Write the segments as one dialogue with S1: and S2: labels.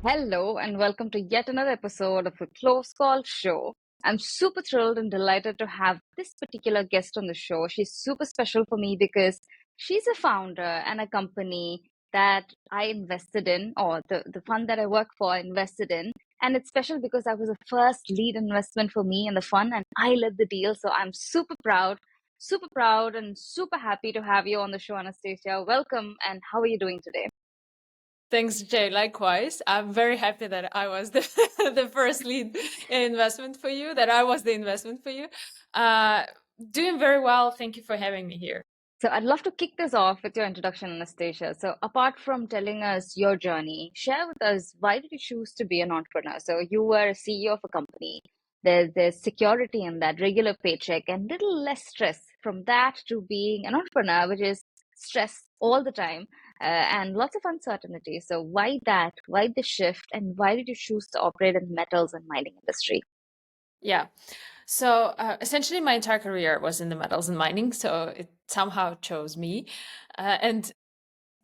S1: Hello, and welcome to yet another episode of a Close Call show. I'm super thrilled and delighted to have this particular guest on the show. She's super special for me because she's a founder and a company that I invested in, or the fund that I work for invested in. And it's special because I was the first lead investment for me in the fund, and I led the deal. So I'm super proud, and super happy to have you on the show, Anastasia. Welcome, and how are you doing today?
S2: Thanks, Jay. Likewise, I'm very happy that I was the, the first lead investment for you, that I was the investment for you. Doing very well. Thank you for having me here.
S1: So I'd love to kick this off with your introduction, Anastasia. So apart from telling us your journey, share with us, why did you choose to be an entrepreneur? So you were a CEO of a company. There's security in that, regular paycheck, and little less stress from that to being an entrepreneur, which is stress all the time, and lots of uncertainty. So why that? Why the shift? And why did you choose to operate in the metals and mining industry?
S2: Yeah. So essentially, my entire career was in the metals and mining. So it somehow chose me. And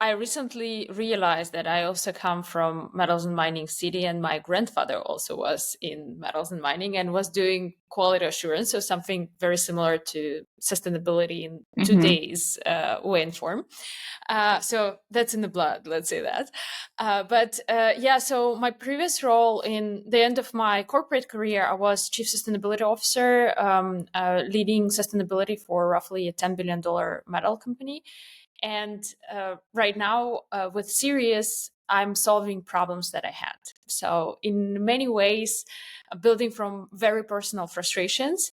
S2: I recently realized that I also come from metals and mining city, and my grandfather also was in metals and mining and was doing quality assurance, so something very similar to sustainability in
S1: Mm-hmm.
S2: today's way and form. So that's in the blood, let's say that. Yeah, so my previous role in the end of my corporate career, I was chief sustainability officer, leading sustainability for roughly a $10 billion metal company. And right now, with Sirius, I'm solving problems that I had. So, in many ways, building from very personal frustrations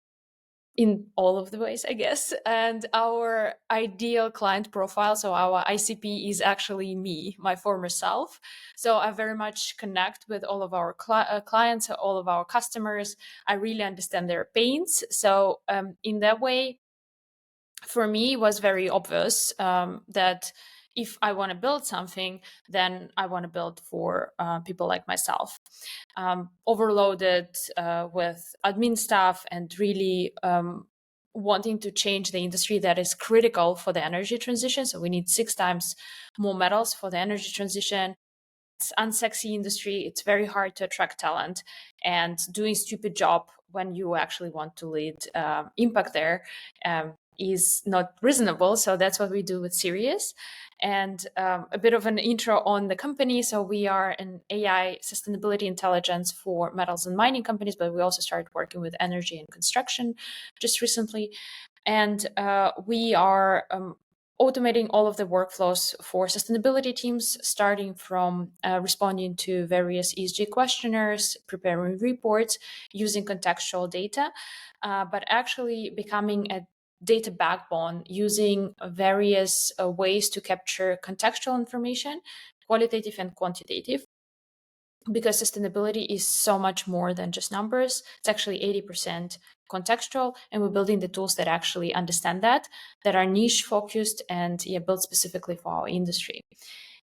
S2: in all of the ways, I guess. And our ideal client profile, so our ICP, is actually me, my former self. So, I very much connect with all of our clients, all of our customers. I really understand their pains. So, in that way, for me it was very obvious that if I want to build something, then I want to build for people like myself, overloaded with admin stuff and really wanting to change the industry that is critical for the energy transition. So we need 6 times more metals for the energy transition. It's unsexy industry. It's very hard to attract talent, and doing stupid job when you actually want to lead impact there is not reasonable. So that's what we do with Sirius. And a bit of an intro on the company. So we are an AI sustainability intelligence for metals and mining companies, but we also started working with energy and construction just recently. And we are automating all of the workflows for sustainability teams, starting from responding to various ESG questionnaires, preparing reports, using contextual data, but actually becoming a data backbone using various ways to capture contextual information, qualitative and quantitative, because sustainability is so much more than just numbers. It's actually 80% contextual, and we're building the tools that actually understand that are niche focused and built specifically for our industry.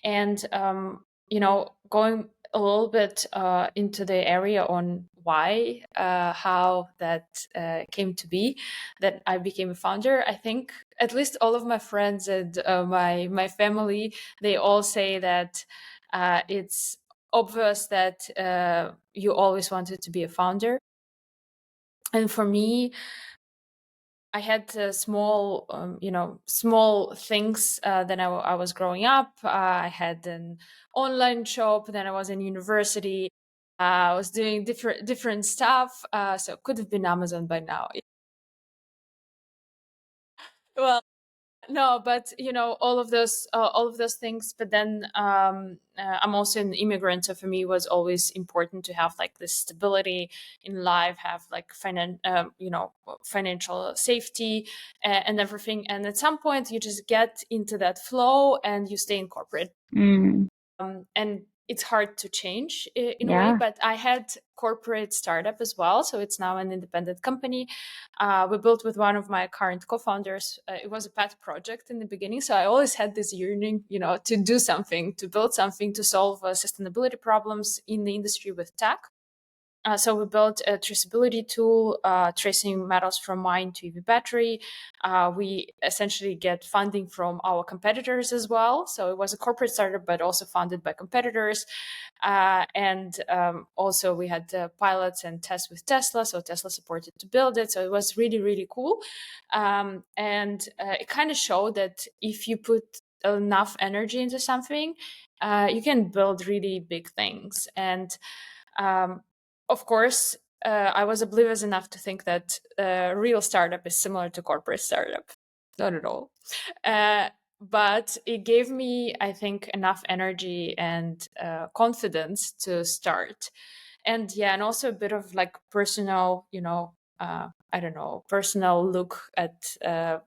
S2: And going a little bit into the area on why, how that came to be, that I became a founder. I think at least all of my friends and my family, they all say that it's obvious that you always wanted to be a founder. And for me, I had small things. Then I was growing up. I had an online shop. Then I was in university. I was doing different stuff. So it could have been Amazon by now. Well, no, but all of those things. But then I'm also an immigrant, so for me it was always important to have like this stability in life, have like financial safety and everything. And at some point you just get into that flow and you stay in corporate.
S1: Mm,
S2: And it's hard to change in a way,
S1: yeah.
S2: but I had corporate startup as well. So it's now an independent company. We built with one of my current co-founders. It was a pet project in the beginning. So I always had this yearning, to do something, to build something, to solve sustainability problems in the industry with tech. So we built a traceability tool, tracing metals from mine to EV battery. We essentially get funding from our competitors as well. So it was a corporate startup, but also funded by competitors. And also we had pilots and tests with Tesla. So Tesla supported to build it. So it was really, really cool. And it kind of showed that if you put enough energy into something, you can build really big things. And of course, I was oblivious enough to think that real startup is similar to corporate startup. Not at all. But it gave me, I think, enough energy and confidence to start. And yeah, and also a bit of like personal, I don't know, personal look at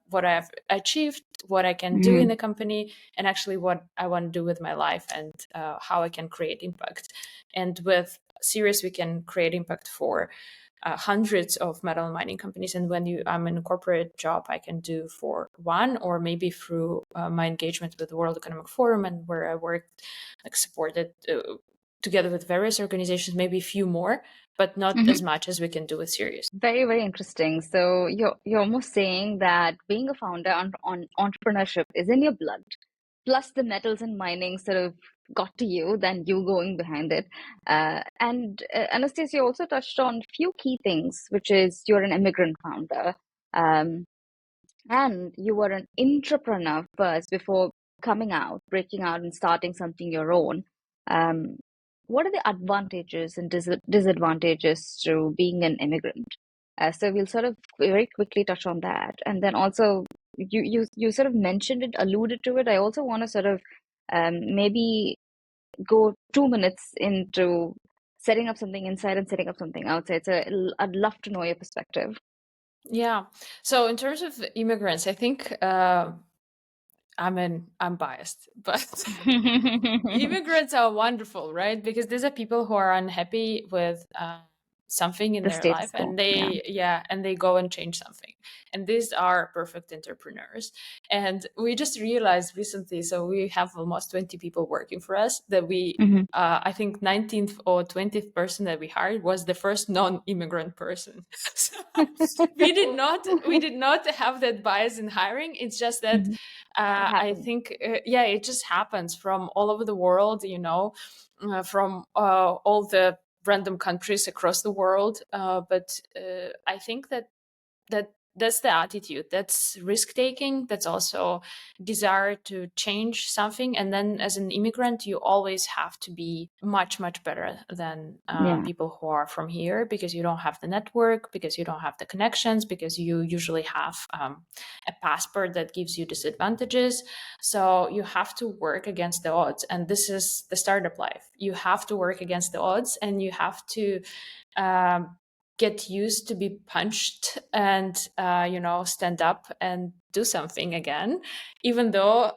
S2: what I've achieved, what I can do in the company, and actually what I want to do with my life, and how I can create impact. And with Sirius, we can create impact for hundreds of metal and mining companies. And when I'm in a corporate job, I can do for one, or maybe through my engagement with the World Economic Forum, and where I worked, like supported together with various organizations, maybe a few more, but not as much as we can do with Sirius.
S1: Very, very interesting. So you're almost saying that being a founder on entrepreneurship is in your blood, plus the metals and mining sort of got to you, than you going behind it. And Anastasia also touched on a few key things, which is you're an immigrant founder. Um, and you were an entrepreneur first before coming out, breaking out, and starting something your own. Um, what are the advantages and disadvantages to being an immigrant? So we'll sort of very quickly touch on that, and then also you sort of mentioned it, alluded to it. I also want to sort of maybe go 2 minutes into setting up something inside and setting up something outside. So I'd love to know your perspective.
S2: Yeah. So in terms of immigrants, I think I'm biased, but immigrants are wonderful, right? Because these are people who are unhappy with something in
S1: The
S2: their life,
S1: status quo,
S2: and
S1: yeah.
S2: they go and change something. And these are perfect entrepreneurs. And we just realized recently, so we have almost 20 people working for us, that I think 19th or 20th person that we hired was the first non-immigrant person. So we did not have that bias in hiring. It's just that
S1: Mhm. It
S2: I
S1: happened.
S2: think it just happens from all over the world, from all the random countries across the world. But I think that's the attitude, that's risk taking, that's also desire to change something. And then as an immigrant, you always have to be much better than
S1: Yeah.
S2: people who are from here, because you don't have the network, because you don't have the connections, because you usually have a passport that gives you disadvantages. So you have to work against the odds, and this is the startup life. You have to work against the odds, and you have to get used to be punched and stand up and do something again, even though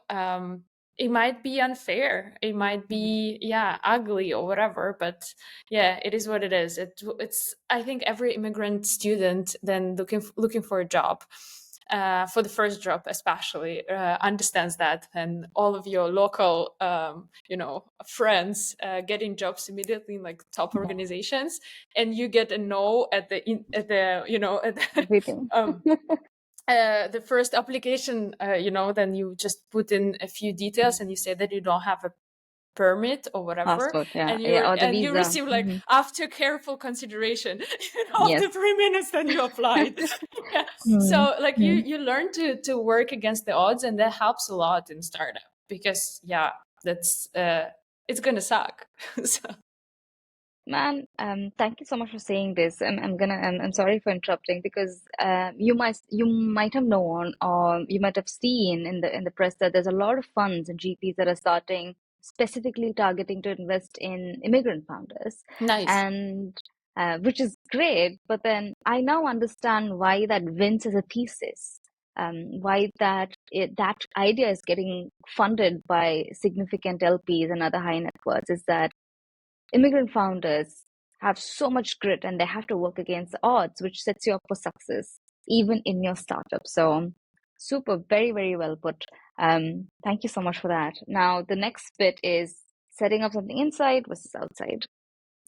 S2: it might be unfair, it might be ugly or whatever, but it is what it is. It's I think every immigrant student then looking for a job, for the first job especially, understands that, and all of your local friends getting jobs immediately in like top
S1: Yeah.
S2: organizations, and you get a no at the
S1: Everything.
S2: the first application, then you just put in a few details and you say that you don't have a permit or whatever,
S1: Passport, yeah.
S2: and
S1: Yeah, or the
S2: you
S1: visa.
S2: receive like after careful consideration of
S1: Yes.
S2: the 3 minutes that you applied. Yeah.
S1: Mm.
S2: So like
S1: Mm.
S2: you learn to work against the odds, and that helps a lot in startup, because that's it's gonna suck. So
S1: Man, thank you so much for saying this. I'm sorry for interrupting, because you might have known, or you might have seen in the press, that there's a lot of funds and GPs that are starting specifically targeting to invest in immigrant founders,
S2: nice.
S1: and which is great. But then I now understand why that wins as a thesis. Why that idea is getting funded by significant LPs and other high net worths is that immigrant founders have so much grit and they have to work against the odds, which sets you up for success even in your startup. So, super, very, very well put. Thank you so much for that. Now, the next bit is setting up something inside versus outside.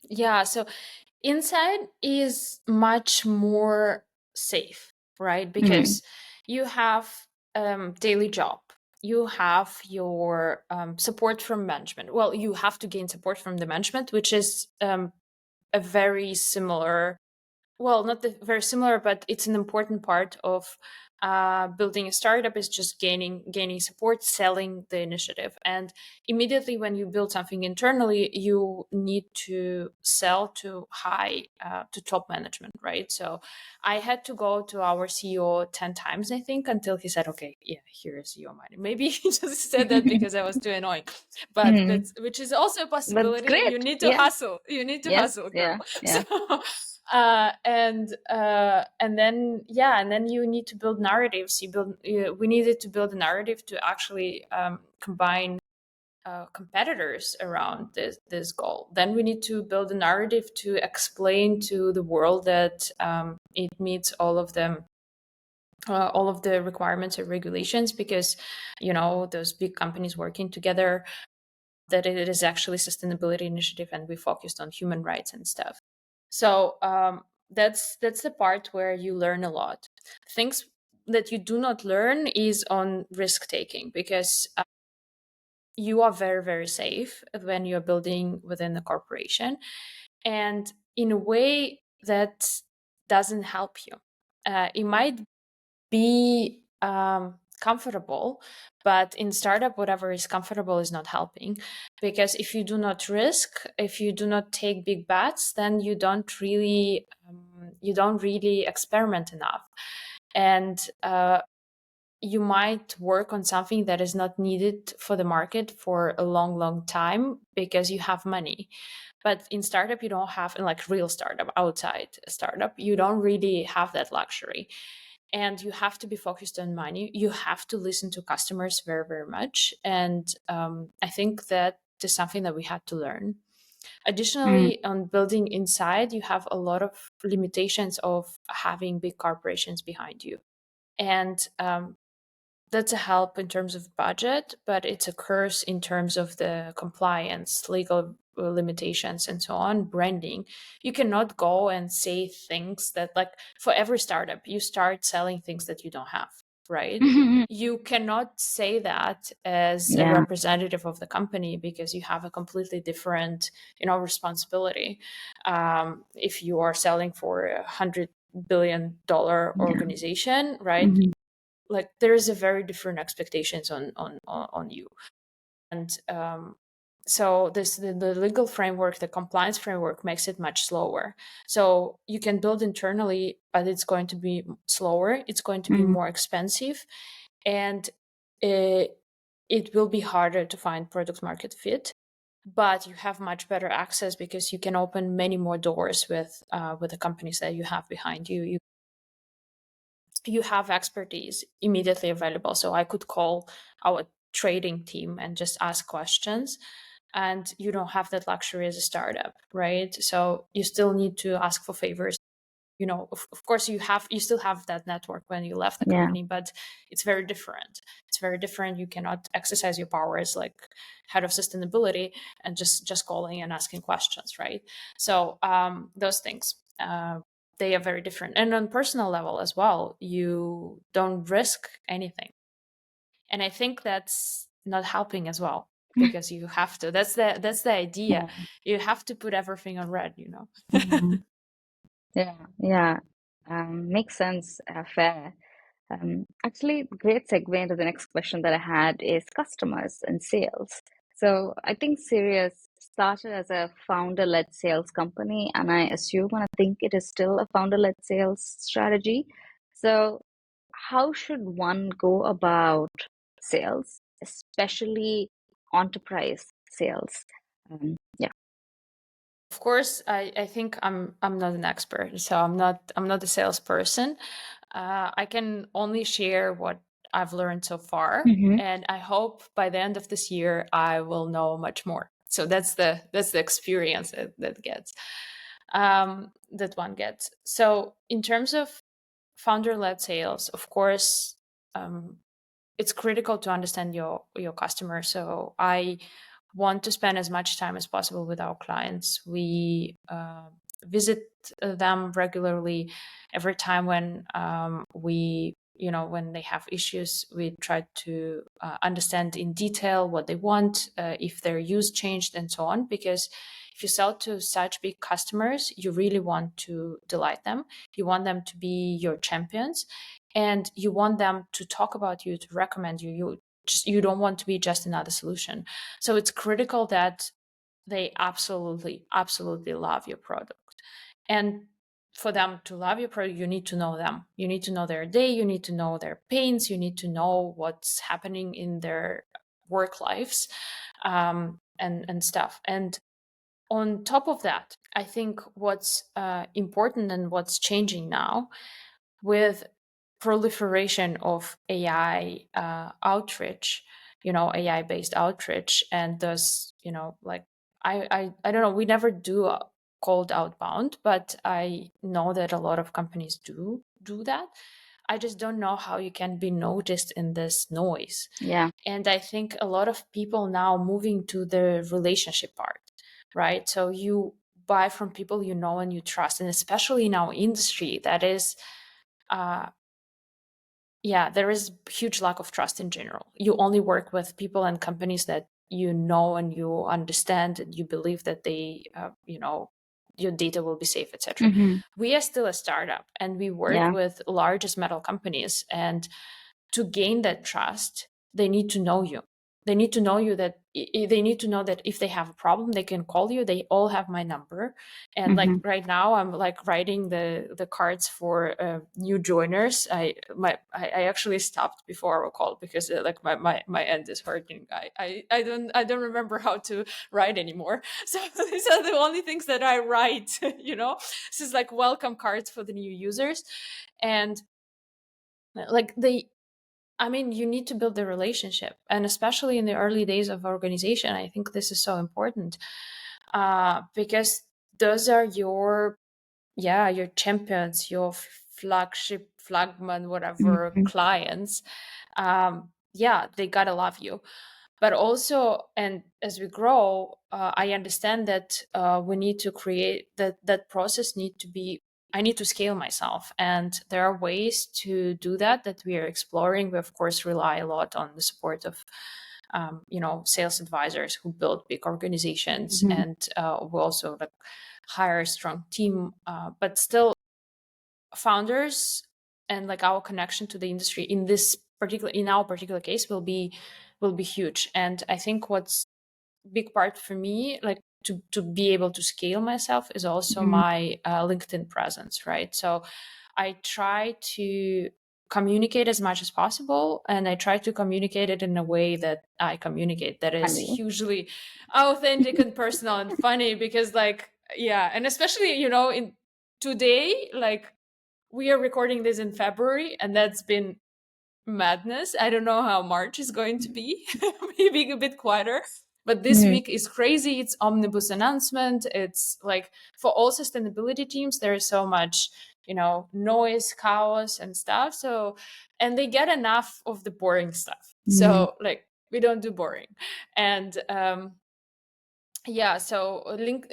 S2: Yeah. So Inside is much more safe, right?
S1: Mm.
S2: Because you have daily job, you have your support from management. Well, you have to gain support from the management, which is a very similar, well, not very similar, but it's an important part of building a startup, is just gaining support, selling the initiative. And immediately when you build something internally, you need to sell to to top management, right? So I had to go to our CEO 10 times, I think, until he said, okay, yeah, here is your money. Maybe he just said that because I was too annoying, but
S1: Mm.
S2: that's, which is also a
S1: That's
S2: possibility. You
S1: great.
S2: need to
S1: Yeah.
S2: hustle,
S1: Yes.
S2: girl.
S1: Yeah.
S2: So
S1: Yeah.
S2: and then, yeah, and then you need to build narratives. We needed to build a narrative to actually combine competitors around this goal. Then we need to build a narrative to explain to the world that it meets all of them, all of the requirements and regulations, because those big companies working together, that it is actually sustainability initiative and we focused on human rights and stuff. So that's the part where you learn a lot. Things that you do not learn is on risk taking, because you are very, very safe when you're building within the corporation, and in a way that doesn't help you. It might be comfortable, but in startup, whatever is comfortable is not helping, because if you do not risk, if you do not take big bets, then you don't really experiment enough, and you might work on something that is not needed for the market for a long, long time because you have money. But in startup, you don't have, in like real startup, outside startup, you don't really have that luxury. And you have to be focused on money. You have to listen to customers very, very much. And I think that is something that we had to learn.
S1: Mm.
S2: Additionally, on building inside, you have a lot of limitations of having big corporations behind you. And that's a help in terms of budget, but it's a curse in terms of the compliance, legal limitations, and so on, branding. You cannot go and say things that, like, for every startup, you start selling things that you don't have, right? You cannot say that as a
S1: Yeah.
S2: representative of the company because you have a completely different, responsibility. If you are selling for $100 billion
S1: Yeah.
S2: organization, right?
S1: Mhm.
S2: Like there is a very different expectations on you, and so the legal framework, the compliance framework, makes it much slower. So you can build internally, but it's going to be slower, it's going to be
S1: Mm.
S2: more expensive, and it will be harder to find product market fit. But you have much better access because you can open many more doors with the companies that you have behind you. You have expertise immediately available. So I could call our trading team and just ask questions. And you don't have that luxury as a startup, right? So you still need to ask for favors. Of course, you still have that network when you left the
S1: Yeah.
S2: company, but it's very different. It's very different. You cannot exercise your power as like head of sustainability and just calling and asking questions, right? So those things. They are very different, and on personal level as well, you don't risk anything, and I think that's not helping as well, because you have to, that's the idea,
S1: Yeah.
S2: you have to put everything on red.
S1: Mhm. Yeah. Yeah. Makes sense. Fair. Actually, great segue into the next question that I had is customers and sales. So I think Sirius started as a founder-led sales company, and I assume and I think it is still a founder-led sales strategy. So how should one go about sales, especially enterprise sales? Yeah.
S2: Of course, I think I'm not an expert, so I'm not a salesperson. I can only share what I've learned so far,
S1: Mm-hmm.
S2: and I hope by the end of this year I will know much more. So that's the experience that one gets. So in terms of founder-led sales, of course, um, it's critical to understand your customer. So I want to spend as much time as possible with our clients. visit them regularly. Every time when when they have issues, we try to understand in detail what they want, if their use changed, and so on. Because if you sell to such big customers, you really want to delight them. You want them to be your champions, and you want them to talk about you, to recommend you. You don't want to be just another solution. So it's critical that they absolutely, absolutely love your product. And for them to love your product, you need to know them. You need to know their day. You need to know their pains. You need to know what's happening in their work lives, and stuff. And on top of that, I think what's important and what's changing now with proliferation of AI outreach, AI based outreach, and thus, like I don't know, we never do a cold outbound, but I know that a lot of companies do that. I just don't know how you can be noticed in this noise.
S1: Yeah.
S2: And I think a lot of people now moving to the relationship part, right? So you buy from people you know and you trust, and especially in our industry, that is there is huge lack of trust in general. You only work with people and companies that you know and you understand, and you believe that they your data will be safe, etc.
S1: Mm-hmm.
S2: We are still a startup, and we work
S1: Yeah.
S2: with largest metal companies, and to gain that trust, they need to know you. They need to know you, that they need to know that if they have a problem, they can call you. They all have my number. And like
S1: Mm-hmm.
S2: right now, I'm like writing the cards for new joiners. I actually stopped before our call because like my end is hurting. I don't remember how to write anymore. So these are the only things that I write. This is like welcome cards for the new users. And like you need to build the relationship, and especially in the early days of organization, I think this is so important, because those are your champions, your flagship, flagman, whatever
S1: Mm-hmm.
S2: clients. They gotta love you. But also, and as we grow, I understand that we need to create that process need to be. I need to scale myself, and there are ways to do that we are exploring. We of course rely a lot on the support of sales advisors who build big organizations,
S1: Mm-hmm.
S2: and we also like hire a strong team, but still founders and like our connection to the industry in our particular case will be huge. And I think what's big part for me, like to be able to scale myself, is also
S1: Mm-hmm.
S2: my LinkedIn presence, right? So I try to communicate as much as possible, and I try to communicate it in a way that I communicate that is
S1: Funny.
S2: hugely authentic and personal and funny, because and especially in today, like we are recording this in February, and that's been madness. I don't know how March is going to be. Maybe a bit quieter. But this
S1: Mm-hmm.
S2: week is crazy. It's omnibus announcement. It's like for all sustainability teams, there is so much, noise, chaos, and stuff. So, and they get enough of the boring stuff.
S1: Mm-hmm.
S2: So, like, we don't do boring. And so link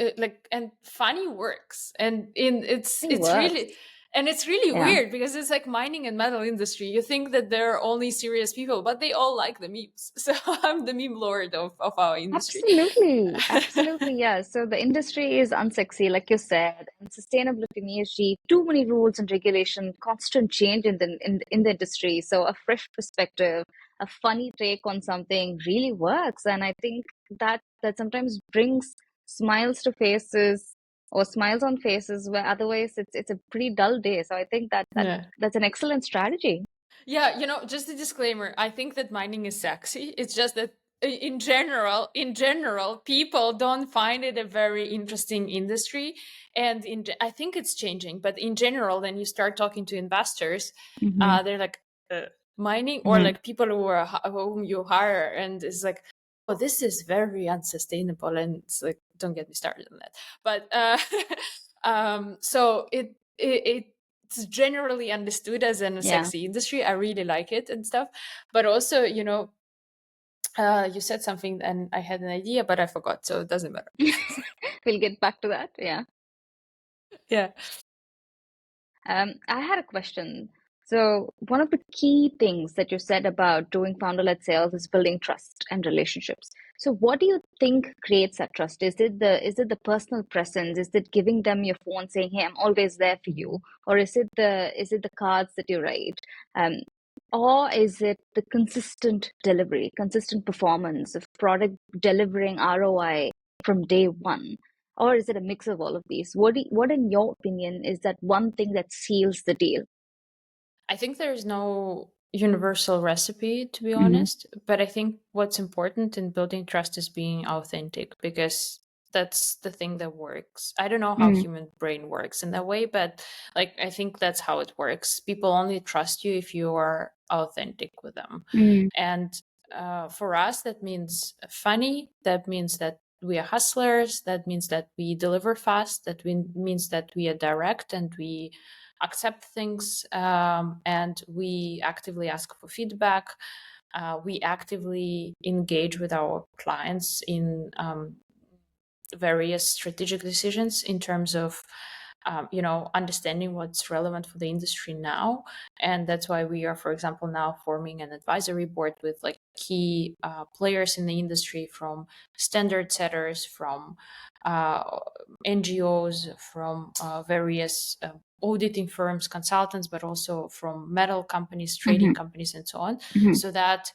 S2: and funny works, and in
S1: It
S2: it's
S1: works.
S2: really, and it's really
S1: Yeah.
S2: weird because it's like mining and metal industry. You think that they're only serious people, but they all like the memes. So I'm the meme lord of our industry.
S1: Absolutely. Absolutely. Yeah. So the industry is unsexy, like you said, and sustainability and ESG, too many rules and regulation, constant change in the industry. So a fresh perspective, a funny take on something really works. And I think that sometimes brings smiles to faces or smiles on faces where otherwise it's a pretty dull day. So I think
S2: Yeah.
S1: that's an excellent strategy.
S2: Yeah, just a disclaimer. I think that mining is sexy. It's just that in general, people don't find it a very interesting industry. And I think it's changing, but in general, then you start talking to investors,
S1: Mm-hmm.
S2: they're like, mining, or
S1: Mm-hmm.
S2: like people whom you hire, and it's like, oh, this is very unsustainable, and it's like, don't get me started on that. But so it's generally understood as a
S1: Yeah.
S2: sexy industry. I really like it and stuff. But also, you said something and I had an idea, but I forgot, so it doesn't matter.
S1: We'll get back to that. Yeah.
S2: Yeah.
S1: I had a question. So, one of the key things that you said about doing founder-led sales is building trust and relationships. So, what do you think creates that trust? Is it the personal presence? Is it giving them your phone saying, "Hey, I'm always there for you," or is it the cards that you write? Um, or is it the consistent delivery, consistent performance of product delivering ROI from day one? Or is it a mix of all of these? What in your opinion, is that one thing that seals the deal?
S2: I think there's no universal recipe, to be
S1: Mm-hmm.
S2: honest, but I think what's important in building trust is being authentic, because that's the thing that works. I don't know how
S1: Mm-hmm.
S2: human brain works in that way, but like I think that's how it works. People only trust you if you are authentic with them. And for us, that means funny. That means that we are hustlers. That means that we deliver fast. Means that we are direct and we accept things, and we actively ask for feedback. We actively engage with our clients in various strategic decisions in terms of understanding what's relevant for the industry now. And that's why we are, for example, now forming an advisory board with like key players in the industry, from standard setters, from NGOs, from various auditing firms, consultants, but also from metal companies, trading
S1: Mm-hmm.
S2: companies, and so on,
S1: Mm-hmm.
S2: so that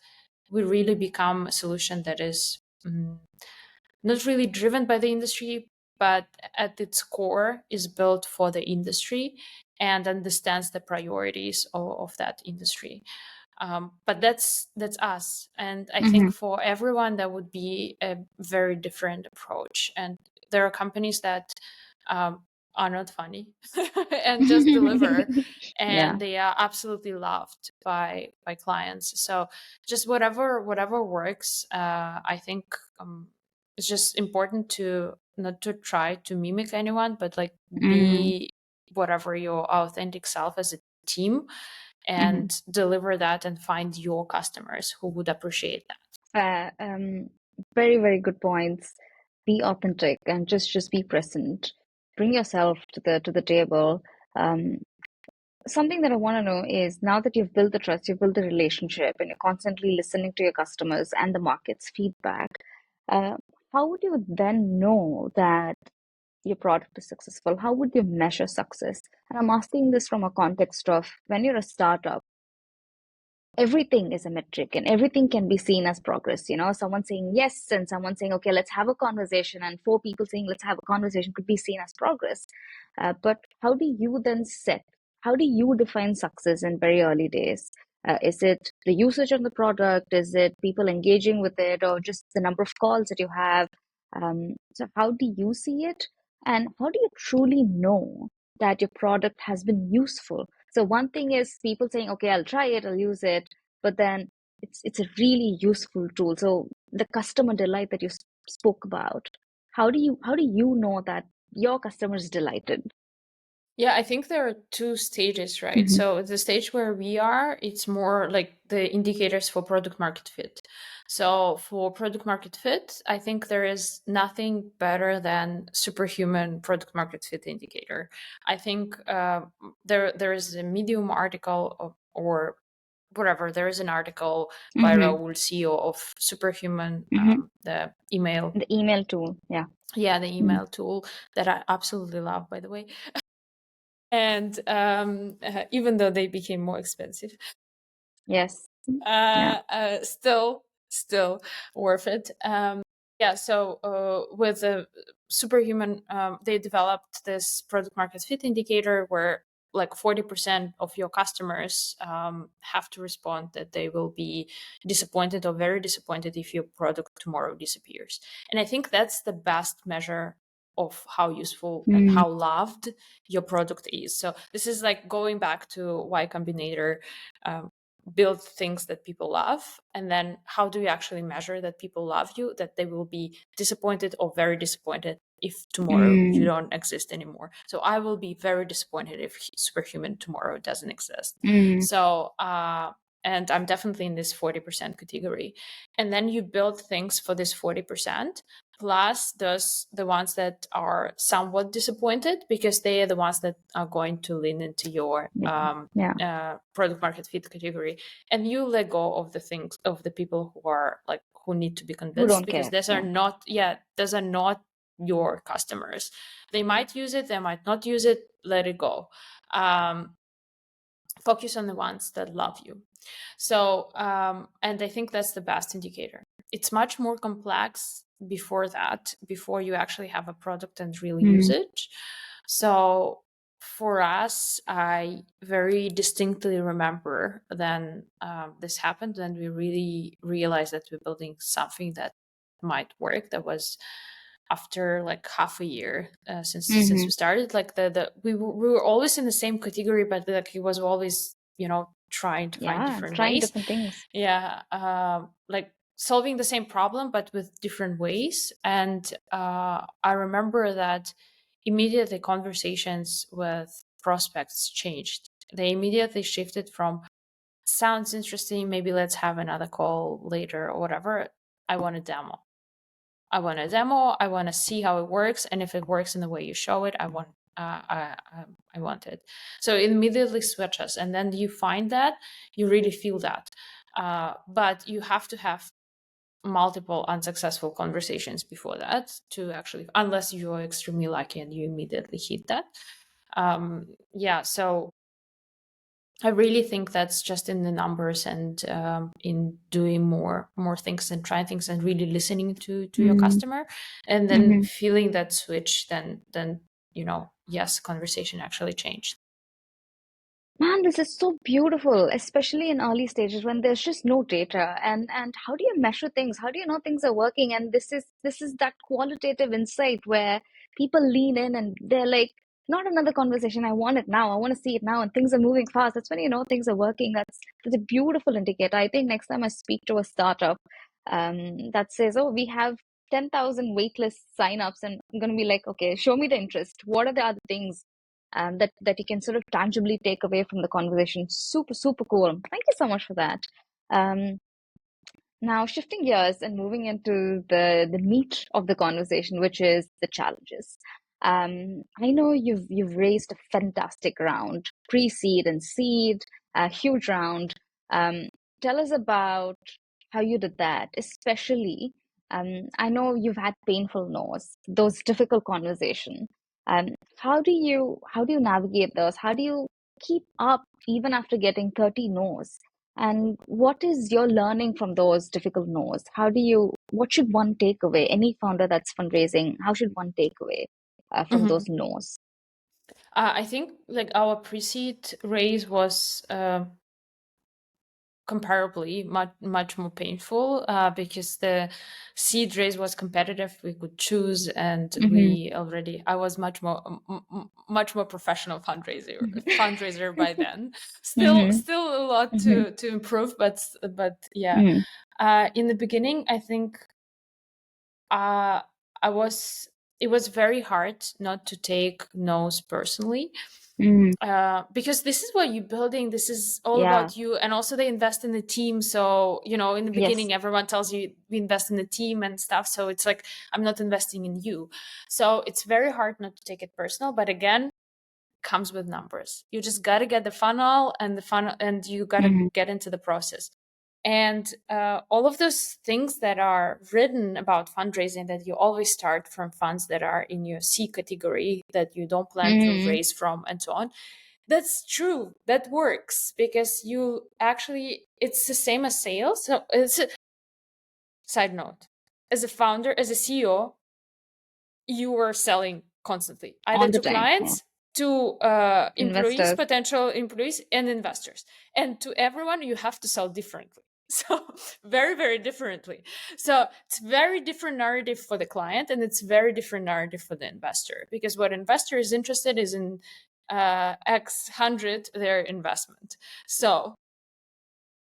S2: we really become a solution that is not really driven by the industry, but at its core is built for the industry and understands the priorities of that industry. But that's us, and I
S1: Mm-hmm.
S2: think for everyone that would be a very different approach. And there are companies that um, are not funny and just deliver,
S1: Yeah.
S2: and they are absolutely loved by clients. So just whatever works. I think it's just important to not to try to mimic anyone, but like
S1: Mm-hmm.
S2: be whatever your authentic self as a team,
S1: Mm-hmm.
S2: and deliver that and find your customers who would appreciate that.
S1: Uh, very, very good points. Be authentic and just be present. Bring yourself to the table. Um, Something that I want to know is, now that you've built the trust, you've built the relationship, and you're constantly listening to your customers and the market's feedback, uh, how would you then know that your product is successful? How would you measure success? And I'm asking this from a context of, when you're a startup, everything is a metric and everything can be seen as progress. Someone saying yes and someone saying, okay, let's have a conversation, and four people saying, let's have a conversation, could be seen as progress. But how do you then how do you define success in very early days? Is it the usage of the product? Is it people engaging with it, or just the number of calls that you have? So how do you see it? And how do you truly know that your product has been useful? So one thing is people saying, okay, I'll try it, I'll use it, but then it's a really useful tool. So the customer delight that you spoke about, how do you know that your customer is delighted?
S2: Yeah, I think there are two stages, right?
S1: Mm-hmm.
S2: So the stage where we are, it's more like the indicators for product market fit. So for product market fit, I think there is nothing better than superhuman product market fit indicator. I think there is a Medium article, or whatever. There is an article by
S1: Mm-hmm.
S2: Raul, CEO of Superhuman,
S1: Mm-hmm.
S2: the email,
S1: The email tool, yeah.
S2: yeah, the
S1: Mm.
S2: email tool that I absolutely love, by the way. And even though they became more expensive,
S1: Yes. Yeah.
S2: still worth it. Yeah, so with the Superhuman, they developed this product market fit indicator where like 40% of your customers have to respond that they will be disappointed or very disappointed if your product tomorrow disappears. And I think that's the best measure of how useful and
S1: Mm.
S2: how loved your product is. So this is like going back to Y Combinator, um, build things that people love, and then how do you actually measure that people love you, that they will be disappointed or very disappointed if tomorrow you
S1: Mm.
S2: don't exist anymore. So I will be very disappointed if Superhuman tomorrow doesn't exist.
S1: Mm.
S2: So and I'm definitely in this 40% category. And then you build things for this 40%, plus the ones that are somewhat disappointed because they are the ones that are going to lean into your product market fit category. And you let go of the things, of the people who are like, who need to be
S1: Who
S2: convinced,
S1: don't
S2: because
S1: care.
S2: those are not your customers. They might use it, they might not use it, let it go. Focus on the ones that love you. So, and I think that's the best indicator. It's much more complex before that, before you actually have a product and real usage. So for us, I very distinctly remember then this happened, and we really realized that we're building something that might work. That was after like half a year since we started. Like we were always in the same category, but like it was always, you know, trying to find different
S1: trying
S2: ways.
S1: different things.
S2: Like solving the same problem but with different ways. And I remember that immediately conversations with prospects changed. They immediately shifted from sounds interesting, maybe let's have another call later or whatever. I want a demo. I want to see how it works, and if it works in the way you show it, I want it. So it immediately switches, and then you find that you really feel that. But you have to have multiple unsuccessful conversations before that to actually, unless you are extremely lucky and you immediately hit that. So I really think that's just in the numbers and in doing more things and trying things and really listening to your customer, and then feeling that switch. Then yes, conversation actually changed.
S1: Man, this is so beautiful, especially in early stages when there's just no data. And how do you measure things? How do you know things are working? And this is that qualitative insight where people lean in and they're like, not another conversation. I want it now. I want to see it now. And things are moving fast. That's when you know things are working. That's a beautiful indicator. I think next time I speak to a startup that says, oh, we have 10,000 waitlist signups, and I'm going to be like, okay, show me the interest. What are the other things that you can sort of tangibly take away from the conversation? Super, super cool. Thank you so much for that. Um, Now, shifting gears and moving into the meat of the conversation, which is the challenges. I know you've raised a fantastic round, pre-seed and seed, a huge round. Tell us about how you did that, especially. I know you've had painful no's, those difficult conversation. How do you navigate those? How do you keep up even after getting 30 no's? And what is your learning from those difficult no's? What should one take away? Any founder that's fundraising, how should one take away from
S2: Mhm.
S1: those no's?
S2: I think like our pre-seed raise was comparably much more painful because the seed raise was competitive. We could choose, and I was much more professional fundraiser by then. Still a lot to improve, but yeah. In the beginning, I think uh, it was very hard not to take no's personally, because this is what you're building. This is all
S1: Yeah.
S2: about you, and also they invest in the team. So in the
S1: Yes.
S2: beginning, everyone tells you we invest in the team and stuff. So it's like, I'm not investing in you. So it's very hard not to take it personal. But again, comes with numbers. You just got to get the funnel, and you got to get into the process. And all of those things that are written about fundraising, that you always start from funds that are in your C category, that you don't plan to raise from, and so on. That's true. That works, because it's the same as sales. So it's a side note. As a founder, as a CEO, you are selling constantly, either
S1: All the
S2: to
S1: time. Yeah.
S2: clients, to employees,
S1: Investors.
S2: potential employees, and investors. And to everyone, you have to sell differently. So very, very differently. So it's very different narrative for the client, and it's very different narrative for the investor, because what investor is interested is in X hundred their investment. So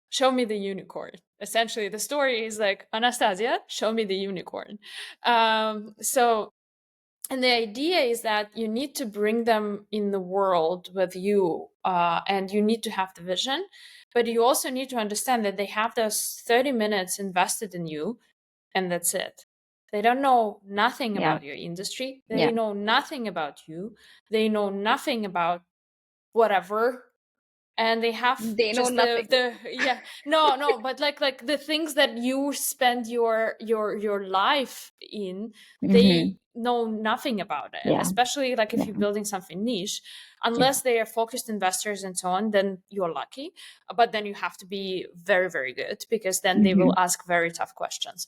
S2: show me the unicorn. Essentially, the story is like, Anastasia, show me the unicorn. And the idea is that you need to bring them in the world with you and you need to have the vision, but you also need to understand that they have those 30 minutes invested in you, and that's it. They don't know nothing
S1: Yeah.
S2: about your industry.
S1: Yeah.
S2: They know nothing about you. They know nothing about whatever, and they have
S1: They know
S2: just
S1: nothing.
S2: the yeah, no, but like the things that you spend your life in,
S1: Mm-hmm.
S2: they know nothing about it,
S1: Yeah.
S2: especially like if
S1: Yeah.
S2: you're building something niche,
S1: Yeah.
S2: unless they are focused investors and so on, then you're lucky. But then you have to be very, very good, because then they
S1: Mm-hmm.
S2: will ask very tough questions.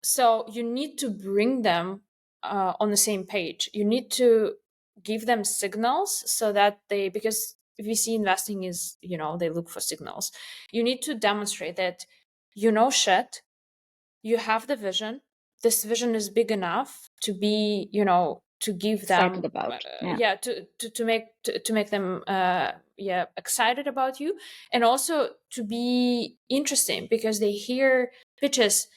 S2: So you need to bring them on the same page. You need to give them signals so that they, because VC investing is, they look for signals. You need to demonstrate that shit, you have the vision. This vision is big enough to be, to give
S1: Excited
S2: them,
S1: about. Yeah.
S2: yeah, to make them, yeah, excited about you, and also to be interesting, because they hear pitches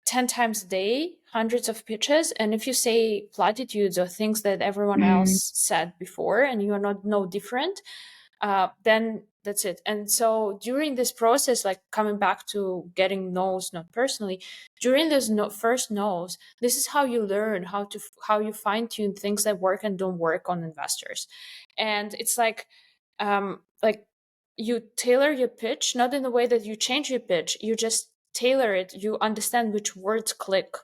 S2: 10 times a day, hundreds of pitches. And if you say platitudes or things that everyone
S1: Mm-hmm.
S2: else said before and you are not no different, then that's it. And so during this process, like coming back to getting no's, not personally, during those first no's, this is how you learn how you fine tune things that work and don't work on investors. And it's like you tailor your pitch, not in the way that you change your pitch, you just tailor it. You understand which words click,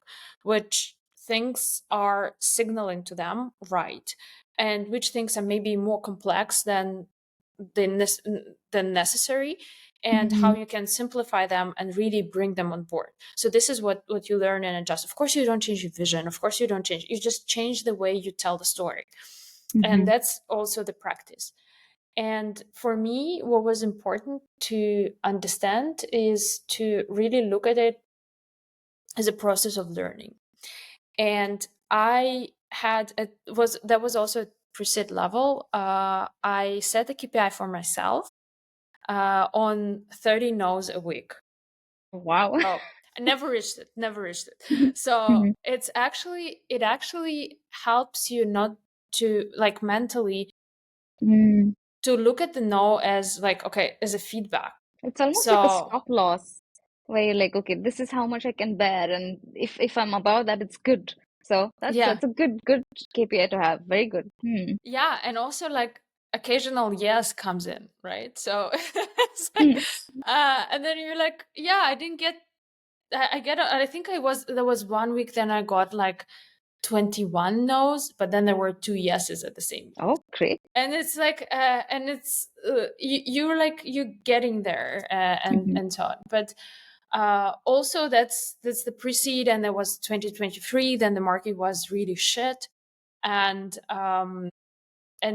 S2: which things are signaling to them, right, and which things are maybe more complex than necessary, and how
S1: Mm-hmm.
S2: you can simplify them and really bring them on board. So this is what you learn and adjust. Of course you don't change your vision, of course you don't change, you just change the way you tell the story. And
S1: Mm-hmm.
S2: that's also the practice. And for me, what was important to understand is to really look at it as a process of learning. And I had that was also at pre-seed level. I set a KPI for myself on 30 no's a week.
S1: Wow.
S2: Oh, I never reached it. So
S1: Mm-hmm.
S2: it actually helps you not to, like, mentally,
S1: Mm.
S2: to look at the no as like, okay, as a feedback.
S1: It's almost like a
S2: So
S1: stop loss where you're like, okay, this is how much I can bear, and if I'm above that, it's good. So
S2: yeah,
S1: that's a good KPI to have. Very good. Hmm.
S2: yeah, and also like occasional yes comes in, right? So it's like,
S1: Hmm.
S2: and then you're like, yeah, I didn't get, I get, I think there was one week then I got like 21 no's, but then there were 2 yeses at the same.
S1: Oh, great.
S2: And it's like, and it's you're like, you're getting there,
S1: Mm-hmm.
S2: and so on. But also that's the pre-seed, and there was 2023, then the market was really shit, and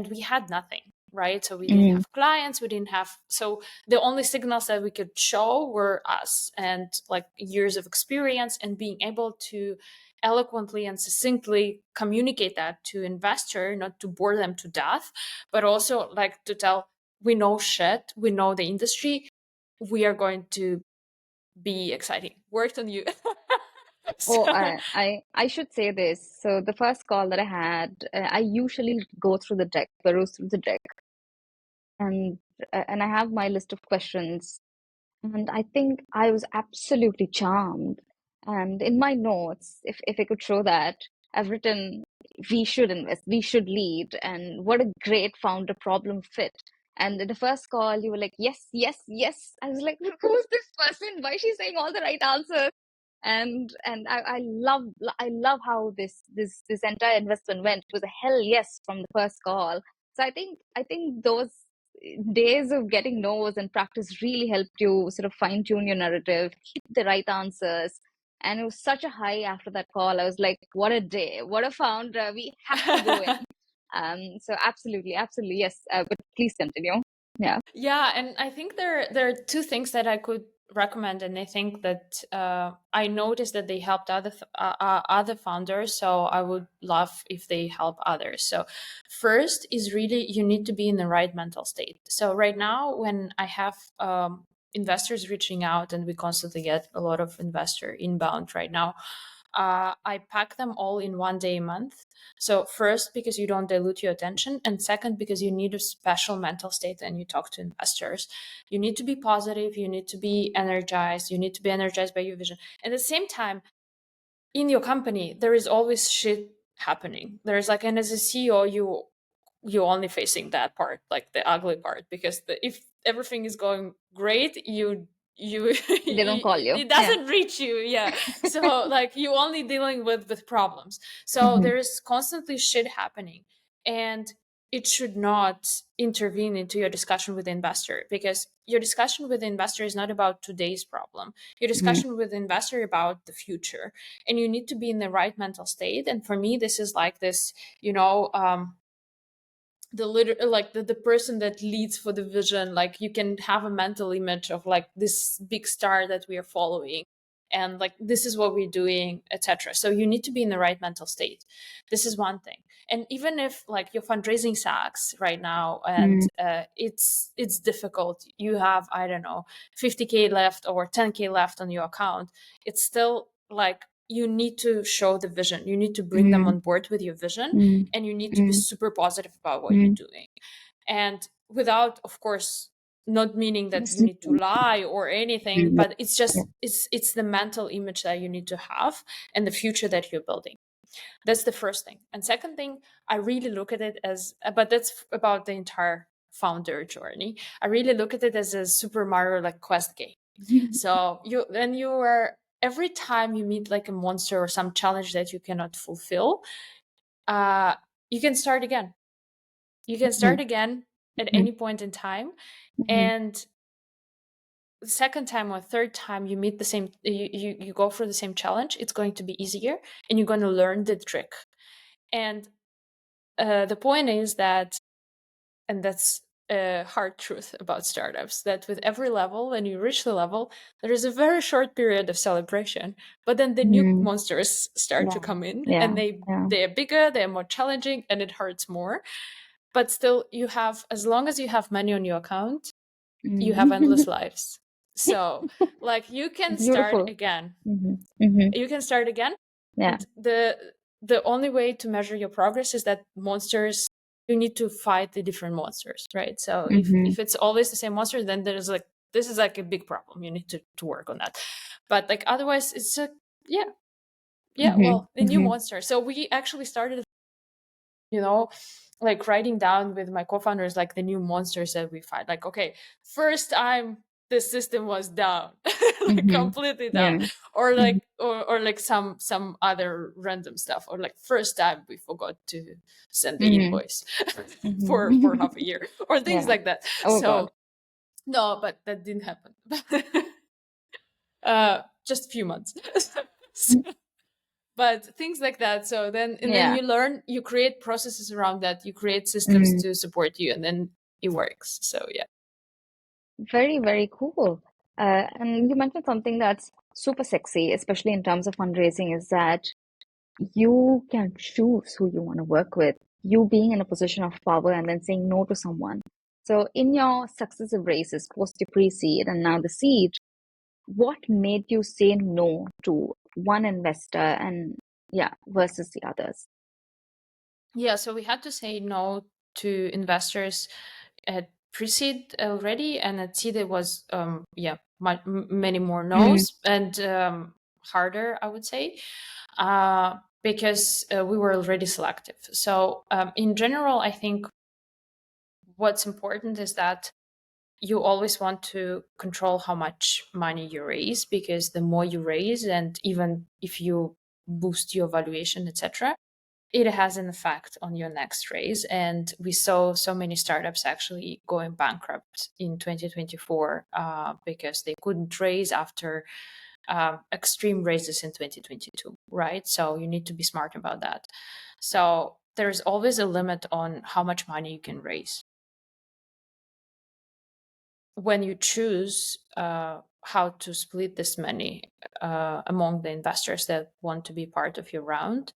S2: we had nothing, right? So we didn't
S1: Mm.
S2: have clients, we didn't have, so the only signals that we could show were us and like years of experience, and being able to eloquently and succinctly communicate that to investor, not to bore them to death, but also like to tell, we know shit, we know the industry, we are going to be exciting, worked on you.
S1: Oh,
S2: So
S1: I should say this. So the first call that I had, I usually go through the deck, peruse through the deck, and and I have my list of questions. And I think I was absolutely charmed. And in my notes, if I could show that, I've written, we should invest, we should lead, and what a great founder problem fit. And in the first call, you were like, yes, yes, yes. I was like, who's this person? Why is she saying all the right answers? And I love how this entire investment went. It was a hell yes from the first call. So I think those days of getting no's and practice really helped you sort of fine tune your narrative, hit the right answers. And it was such a high after that call. I was like, what a day, what a founder. We have to go in. So absolutely, absolutely, yes. But please continue. Yeah.
S2: yeah, and I think there are two things that I could recommend, and I think that I noticed that they helped other founders, so I would love if they help others. So first is really, you need to be in the right mental state. So right now, when I have investors reaching out, and we constantly get a lot of investor inbound right now, I pack them all in one day a month. So first, because you don't dilute your attention, and second, because you need a special mental state when you talk to investors. You need to be positive, you need to be energized, you need to be energized by your vision. At the same time, in your company, there is always shit happening. There's like, and as a CEO, you're only facing that part, like the ugly part, because if everything is going great, you
S1: They don't call you.
S2: it
S1: Yeah.
S2: doesn't reach you. Yeah. So like you only dealing with problems. So
S1: Mm-hmm.
S2: there is constantly shit happening, and it should not intervene into your discussion with the investor, because your discussion with the investor is not about today's problem. Your
S1: Mm-hmm.
S2: discussion with the investor about the future, and you need to be in the right mental state. And for me, this is like this, the person that leads for the vision. Like you can have a mental image of like this big star that we are following, and like this is what we're doing, etc. So you need to be in the right mental state. This is one thing. And even if like your fundraising sucks right now, and it's difficult, you have, I don't know, 50K left or 10K left on your account, it's still like you need to show the vision. You need to bring them
S1: Mm-hmm.
S2: on board with your vision, and you need to be
S1: Mm-hmm.
S2: super positive about what you're
S1: Mm-hmm.
S2: doing. And without, of course, not meaning that you need to
S1: Mm-hmm.
S2: lie or anything,
S1: Yeah.
S2: but it's just it's the mental image that you need to have and the future that you're building. That's the first thing. And second thing, I really look at it as, but that's about the entire founder journey. I really look at it as a Super Mario like quest game. So you are, every time you meet like a monster or some challenge that you cannot fulfill, uh, you can start again. You can start again at any point in time.
S1: Mm-hmm.
S2: And the second time or third time you meet the same, you go for the same challenge, it's going to be easier, and you're going to learn the trick. And the point is that, and that's a hard truth about startups, that with every level, when you reach the level, there is a very short period of celebration, but then the new
S1: Mm-hmm.
S2: monsters start to
S1: Yeah.
S2: come in,
S1: Yeah.
S2: and they
S1: Yeah.
S2: they are bigger, they are more challenging, and it hurts more. But still, you have, as long as you have money on your account, you have
S1: Mm-hmm.
S2: endless lives. So like you can start
S1: Beautiful.
S2: again.
S1: Mm-hmm. Mm-hmm.
S2: You can start again.
S1: Yeah.
S2: And the only way to measure your progress is that monsters, you need to fight the different monsters, right? So
S1: Mm-hmm.
S2: if it's always the same monster, then there's like, this is like a big problem. You need to work on that. But like otherwise, it's a, yeah,
S1: Mm-hmm.
S2: well, the new
S1: Mm-hmm.
S2: monster. So we actually started, you know, like writing down with my co-founders like the new monsters that we fight. Like, okay, first time the system was down, like
S1: Mm-hmm.
S2: completely down,
S1: Yeah.
S2: or
S1: Mm-hmm.
S2: like or like some other random stuff, or like first time we forgot to send the
S1: Mm-hmm.
S2: invoice for
S1: Mm-hmm.
S2: half a year, or things
S1: Yeah.
S2: like that.
S1: Oh God.
S2: So no, but that didn't happen. Just a few months. But things like that. So then, and then
S1: Yeah.
S2: you learn, you create processes around that, you create systems
S1: Mm.
S2: to support you, and then it works. So yeah.
S1: Very, very cool. And you mentioned something that's super sexy, especially in terms of fundraising, is that you can choose who you want to work with. You being in a position of power and then saying no to someone. So, in your successive races, post your pre-seed and now the seed, what made you say no to one investor and yeah, versus the others?
S2: Yeah, so we had to say no to investors at pre-seed already, and at seed it was many more
S1: Mm,
S2: no's, and harder, I would say, because we were already selective. So in general, I think what's important is that you always want to control how much money you raise, because the more you raise, and even if you boost your valuation, etc., it has an effect on your next raise. And we saw so many startups actually going bankrupt in 2024 because they couldn't raise after extreme raises in 2022, right? So you need to be smart about that. So there's always a limit on how much money you can raise. When you choose how to split this money among the investors that want to be part of your round,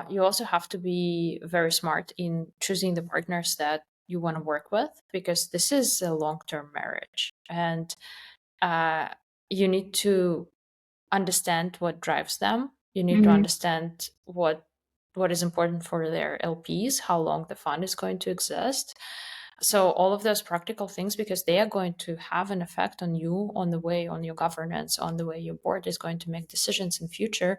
S2: you also have to be very smart in choosing the partners that you want to work with, because this is a long-term marriage, and you need to understand what drives them. You need to
S1: mm,
S2: understand what what is important for their LPs, how long the fund is going to exist. So all of those practical things, because they are going to have an effect on you, on the way, on your governance, on the way your board is going to make decisions in future.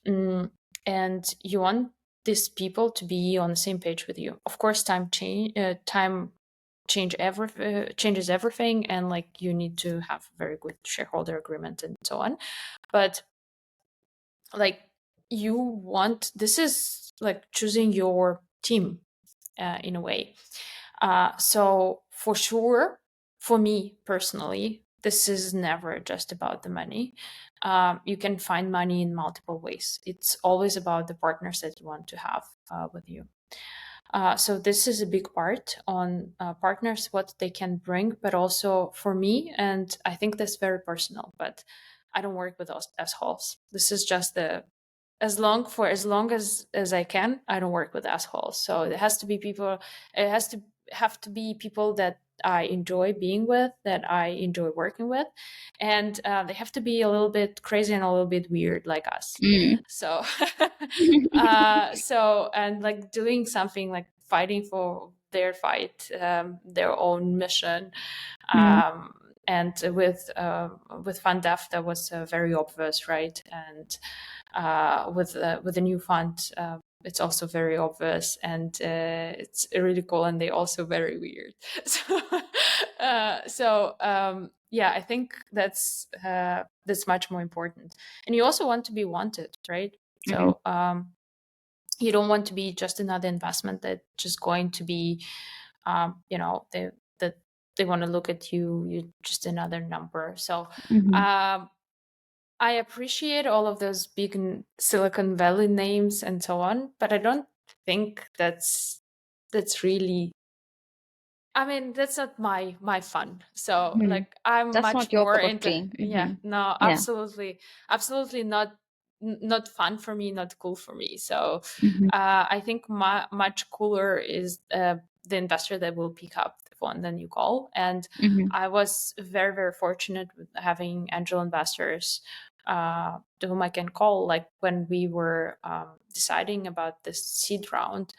S2: And you want these people to be on the same page with you. Of course, time changes everything, and like you need to have very good shareholder agreement and so on. But like this is like choosing your team in a way. So for sure, for me personally, this is never just about the money. You can find money in multiple ways. It's always about the partners that you want to have with you. So this is a big part on partners, what they can bring, but also for me, and I think that's very personal, but I don't work with those assholes. This is just as long as I can, I don't work with assholes. So it has to be people, it has to have to be people that I enjoy being with, that I enjoy working with, and they have to be a little bit crazy and a little bit weird like us. So so and like doing something like fighting for their fight, their own mission. And with FundDev, that was very obvious, right? And with the new fund, it's also very obvious, and it's really cool, and they also very weird. Yeah, I think that's much more important. And you also want to be wanted, right? So you don't want to be just another investment that's just going to be, they want to look at you, you're just another number. So I appreciate all of those big Silicon Valley names and so on, but I don't think that's really, I mean, that's not my fun. So like I'm
S1: That's
S2: much
S1: not your
S2: more
S1: cup of
S2: into,
S1: tea.
S2: no,
S1: Yeah.
S2: absolutely not fun for me, not cool for me. So I think much cooler is the investor that will pick up the phone than you call. And I was very, very fortunate with having angel investors to whom I can call, like when we were deciding about this seed round.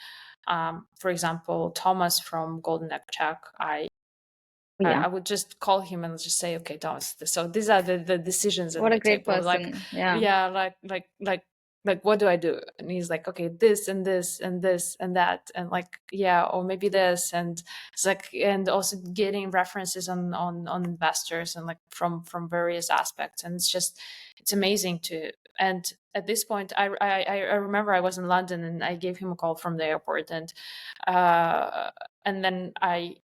S2: For example, Thomas from Golden Egg Check, I would just call him and just say, okay, Thomas, so these are the decisions at
S1: What a
S2: my
S1: great
S2: table. Like,
S1: person. Yeah.
S2: yeah, like what do I do? And he's like, okay, this and this and this and that, and like, yeah, or maybe this. And it's like, and also getting references on investors and like from various aspects. And it's amazing to, and at this point, I remember I was in London and I gave him a call from the airport, and then I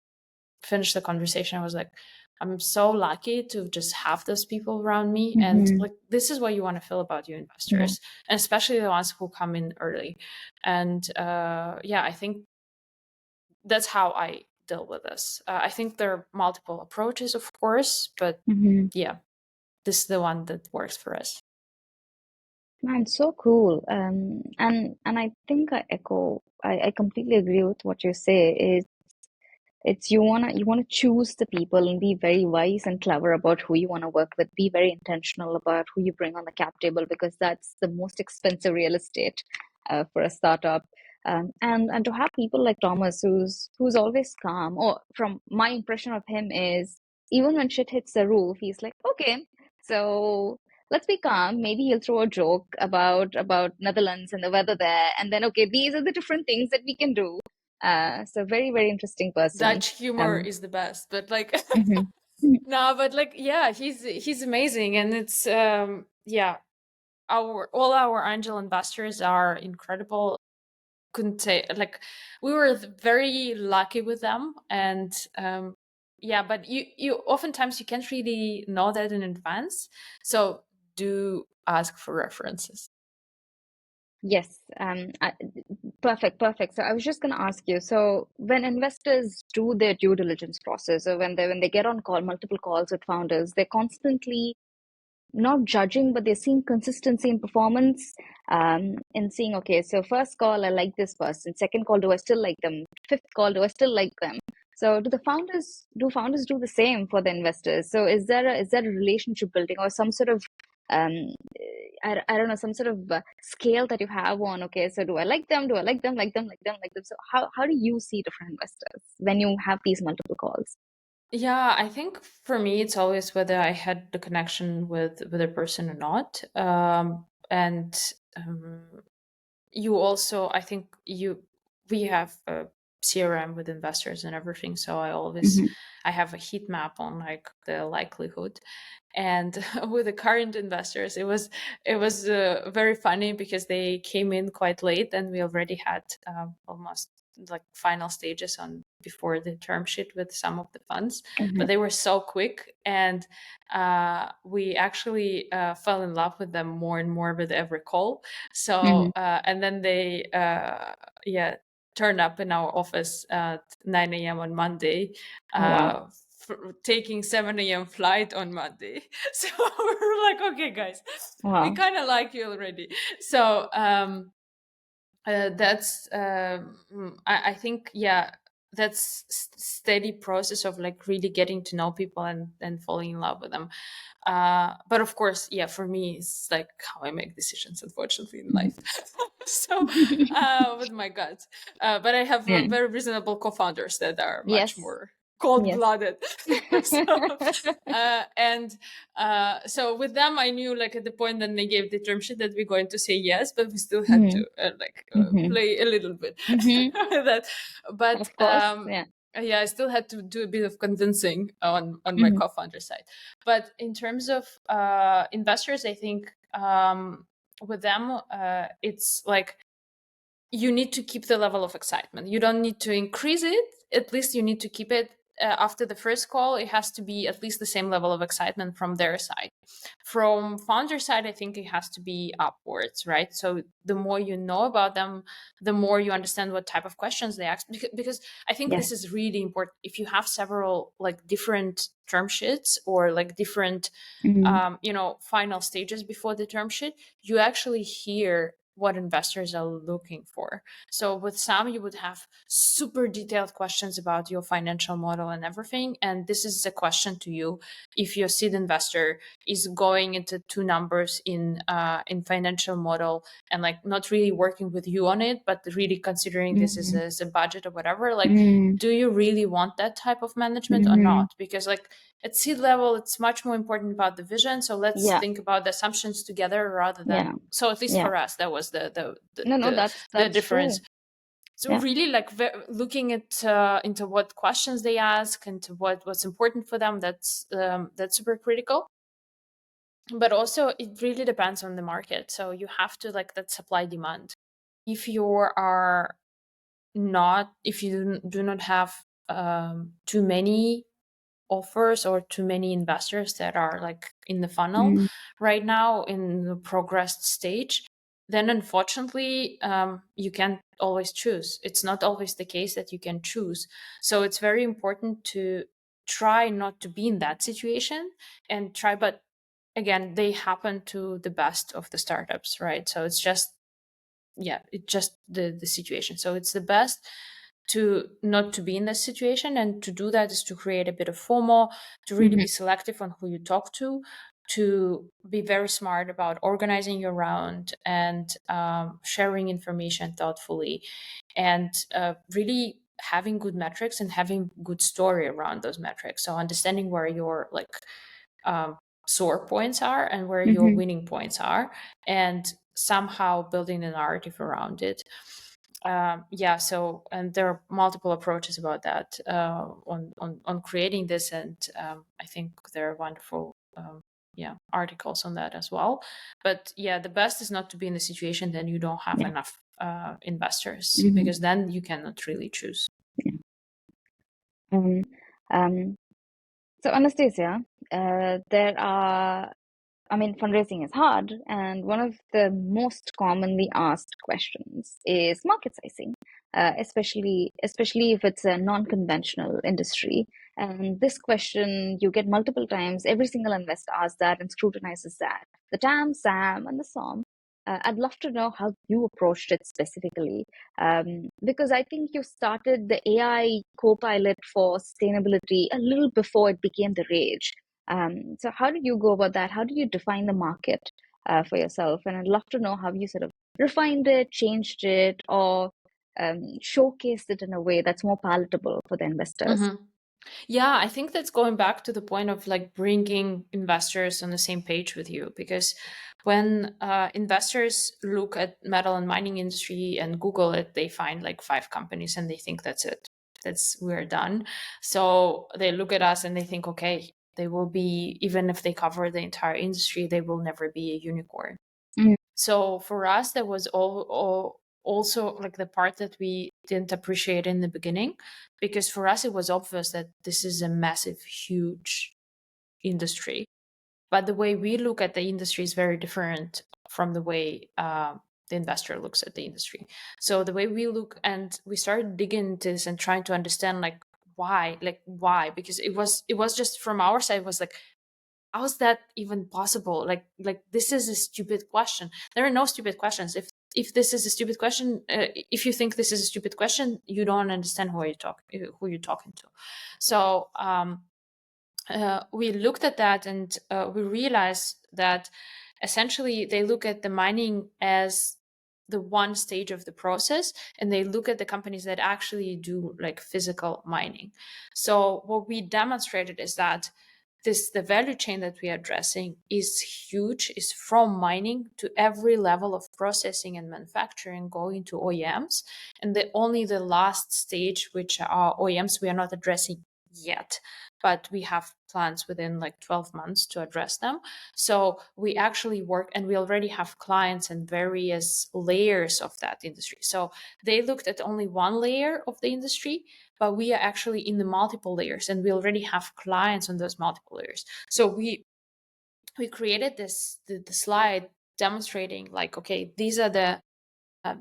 S2: finished the conversation. I was like, I'm so lucky to just have those people around me. And like, this is what you want to feel about your investors, and especially the ones who come in early. And yeah, I think that's how I deal with this. I think there are multiple approaches, of course, but yeah, this is the one that works for us.
S1: Man, so cool. And I think I completely agree with what you say. It's you wanna choose the people and be very wise and clever about who you want to work with. Be very intentional about who you bring on the cap table, because that's the most expensive real estate for a startup. And to have people like Thomas, who's always calm, or from my impression of him is, even when shit hits the roof, he's like, okay, so let's be calm. Maybe he'll throw a joke about Netherlands and the weather there, and then okay, these are the different things that we can do. So very, very interesting person.
S2: Dutch humor is the best, but like,
S1: Mhm.
S2: no, but like, yeah, he's amazing, and it's yeah, all our angel investors are incredible. Couldn't say, like, we were very lucky with them, and yeah, but you oftentimes you can't really know that in advance, so do ask for references.
S1: Yes, perfect. So I was just going to ask you. So when investors do their due diligence process, or when they get on multiple calls with founders, they're constantly not judging, but they're seeing consistency in performance, and seeing, okay, so first call, I like this person. Second call, do I still like them? Fifth call, do I still like them? So do founders do the same for the investors? So is there a relationship building, or some sort of, I don't know, some sort of scale that you have on, okay, so do I like them? Do I like them, like them, like them, like them? So how do you see different investors when you have these multiple calls?
S2: Yeah, I think for me, it's always whether I had the connection with a person or not. And um, you also, I think we have a CRM with investors and everything. So
S1: Hmm.
S2: I have a heat map on like the likelihood. And with the current investors, it was very funny because they came in quite late, and we already had almost like final stages on before the term sheet with some of the funds, but
S1: Hmm.
S2: they were so quick, and we actually fell in love with them more and more with every call.
S1: Hmm.
S2: So and then they yeah turned up in our office at 9 a.m. on Monday,
S1: Oh, wow.
S2: uh, taking 7 a.m. flight on Monday. So we're like, okay, guys, we
S1: Wow.
S2: kind of like you already. So that's I think, yeah, that's steady process of like really getting to know people and falling in love with them. But of course, yeah, for me, it's like how I make decisions, unfortunately, in life. So with my gut. But I have
S1: Yeah.
S2: very reasonable co-founders that are much
S1: Yes.
S2: more
S1: Yes.
S2: cold-blooded. So and so with them, I knew like at the point that they gave the term sheet that we're going to say yes, but we still had
S1: Hmm.
S2: to
S1: Hmm.
S2: play a little bit.
S1: Hmm.
S2: That, but
S1: Of course. Yeah.
S2: yeah, I still had to do a bit of convincing on my
S1: Hmm.
S2: co-founder side. But in terms of investors, I think with them, it's like you need to keep the level of excitement. You don't need to increase it. At least you need to keep it. After the first call, it has to be at least the same level of excitement from their side. From founder side, I think it has to be upwards, right? So the more you know about them, the more you understand what type of questions they ask. Because I think
S1: Yeah.
S2: this is really important. If you have several like different term sheets or like different
S1: Hmm.
S2: final stages before the term sheet, you actually hear what investors are looking for. So with some, you would have super detailed questions about your financial model and everything. And this is a question to you if your seed investor is going into two numbers in financial model and like not really working with you on it, but really considering this
S1: Hmm.
S2: as a budget or whatever. Like,
S1: Hmm.
S2: do you really want that type of management or
S1: Hmm.
S2: not? Because like at seed level, it's much more important about the vision. So let's
S1: Yeah.
S2: think about the assumptions together rather
S1: Yeah.
S2: than. So at least
S1: Yeah.
S2: for us, that was
S1: No,
S2: the
S1: that's
S2: difference.
S1: true.
S2: So
S1: Yeah.
S2: really, like looking at into what questions they ask and to what's important for them. That's super critical. But also, it really depends on the market. So you have to like that supply demand. If you are not, if you do not have too many offers or too many investors that are like in the funnel
S1: Mm.
S2: right now in the progressed stage, then unfortunately you can't always choose. It's not always the case that you can choose. So it's very important to try not to be in that situation and try, but again, they happen to the best of the startups, right? So it's just, yeah, it's just the situation. So it's the best to not to be in this situation, and to do that is to create a bit of FOMO, to really
S1: Mhm.
S2: be selective on who you talk to be very smart about organizing your round and sharing information thoughtfully, and really having good metrics and having good story around those metrics. So understanding where your like um, sore points are and where your
S1: Mhm.
S2: winning points are, and somehow building a narrative around it. Yeah, so and there are multiple approaches about that on creating this, and I think there are wonderful articles on that as well. But yeah, the best is not to be in the situation that you don't have
S1: Yeah.
S2: enough investors,
S1: Mhm.
S2: because then you cannot really choose.
S1: Yeah. Um, um, so Anastasia, there are, I mean, fundraising is hard, and one of the most commonly asked questions is market sizing, especially if it's a non-conventional industry. And this question you get multiple times. Every single investor asks that and scrutinizes that. The TAM, SAM, and the SOM. I'd love to know how you approached it specifically, because I think you started the AI co-pilot for sustainability a little before it became the rage. So how did you go about that? How do you define the market? for yourself. And I'd love to know how you sort of refined it, changed it, or showcased it in a way that's more palatable for the investors.
S2: Yeah, I think that's going back to the point of like bringing investors on the same page with you, because when investors look at metal and mining industry and Google it, they find like 5 companies and they think that's it. We're done. So they look at us and they think, okay, they will be, even if they cover the entire industry, they will never be a unicorn.
S1: Mm.
S2: So for us, that was also like the part that we didn't appreciate in the beginning, because for us it was obvious that this is a massive, huge industry. But the way we look at the industry is very different from the way the investor looks at the industry. So the way we look, and we started digging into this and trying to understand why, because it was just from our side, it was like, how is that even possible? Like this is a stupid question. There are no stupid questions. If this is a stupid question, if you think this is a stupid question, you don't understand who you're talking to. So we looked at that, and we realized that essentially they look at the mining as the one stage of the process, and they look at the companies that actually do like physical mining. So what we demonstrated is that the value chain that we are addressing is huge, is from mining to every level of processing and manufacturing, going to OEMs. And only the last stage, which are OEMs, we are not addressing yet, but we have plans within like 12 months to address them. So we actually work, and we already have clients in various layers of that industry. So they looked at only one layer of the industry, but we are actually in the multiple layers, and we already have clients on those multiple layers. So we created the slide demonstrating like, okay, these are the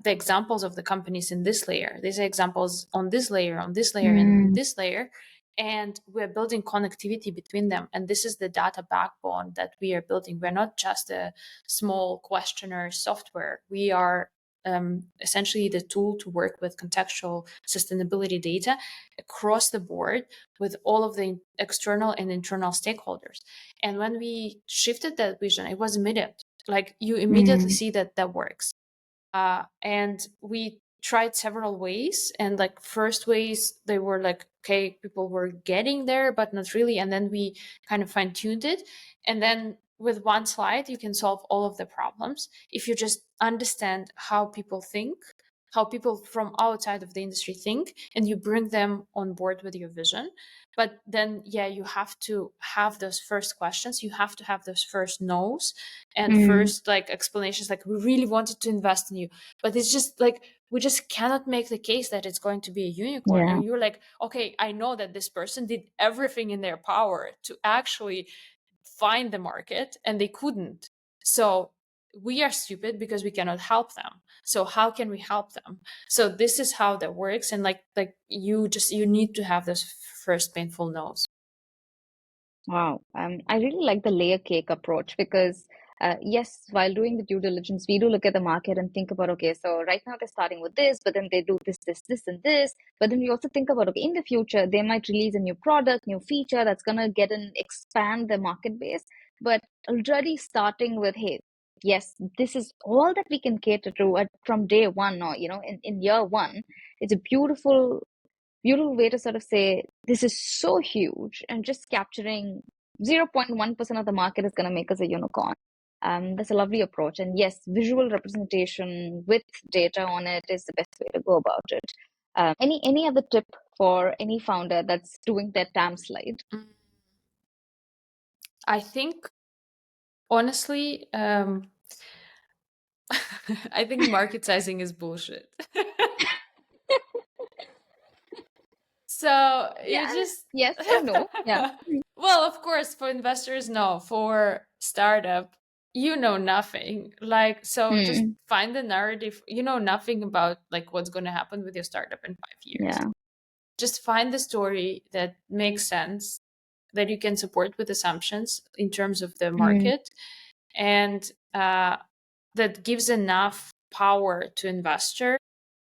S2: examples of the companies in this layer. These are examples on this layer, on this layer, and
S1: Mm.
S2: this layer. And we're building connectivity between them. And this is the data backbone that we are building. We're not just a small questionnaire software. We are essentially the tool to work with contextual sustainability data across the board with all of the external and internal stakeholders. And when we shifted that vision, it was immediate. Like you immediately
S1: Mm.
S2: see that that works. And we tried several ways, and like first ways they were like, okay, people were getting there but not really, and then we kind of fine-tuned it, and then with one slide you can solve all of the problems if you just understand how people think, how people from outside of the industry think, and you bring them on board with your vision. But then yeah, you have to have those first questions, you have to have those first no's and
S1: Mm.
S2: first like explanations, like we really wanted to invest in you, but it's just like we just cannot make the case that it's going to be a unicorn.
S1: Yeah.
S2: And you're like, okay, I know that this person did everything in their power to actually find the market and they couldn't. So we are stupid because we cannot help them. So how can we help them? So this is how that works. And like you need to have this first painful nose.
S1: Wow. I really like the layer cake approach because, yes, while doing the due diligence, we do look at the market and think about, okay, so right now they're starting with this, but then they do this, and this. But then we also think about, okay, in the future, they might release a new product, new feature that's going to get and expand the market base. But already starting with, hey, yes, this is all that we can cater to from day one, or, in year one. It's a beautiful way to sort of say this is so huge, and just capturing 0.1% of the market is going to make us a unicorn. That's a lovely approach. And yes, visual representation with data on it is the best way to go about it. Any other tip for any founder that's doing their TAM slide?
S2: I think honestly, I think market sizing is bullshit. So you
S1: Yeah.
S2: just
S1: Yes or no? Yeah.
S2: well, of course, for investors, no. For startup, you know nothing. Like, so just
S1: Hmm.
S2: find the narrative. You know nothing about like what's going to happen with your startup in 5 years.
S1: Yeah.
S2: Just find the story that makes sense, that you can support with assumptions in terms of the
S1: Hmm.
S2: market, and that gives enough power to investor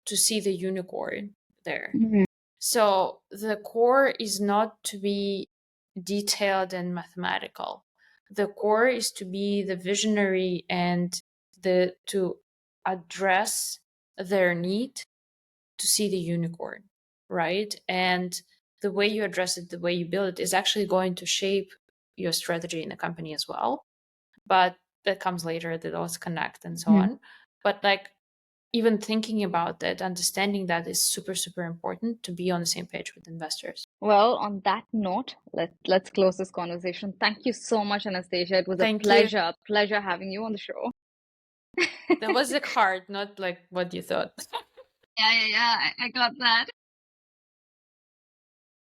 S2: to see the unicorn there.
S1: Hmm.
S2: So the core is not to be detailed and mathematical. The core is to be the visionary and to address their need to see the unicorn, right? And the way you address it, the way you build it is actually going to shape your strategy in the company as well. But that comes later, that all connect and so on. But like, even thinking about that, understanding that is super, super important to be on the same page with investors.
S1: Well, on that note, let's close this conversation. Thank you so much, Anastasia. It was a
S2: Thank you.
S1: pleasure having you on the show.
S2: That was like hard, not like what you thought.
S1: Yeah, I got that.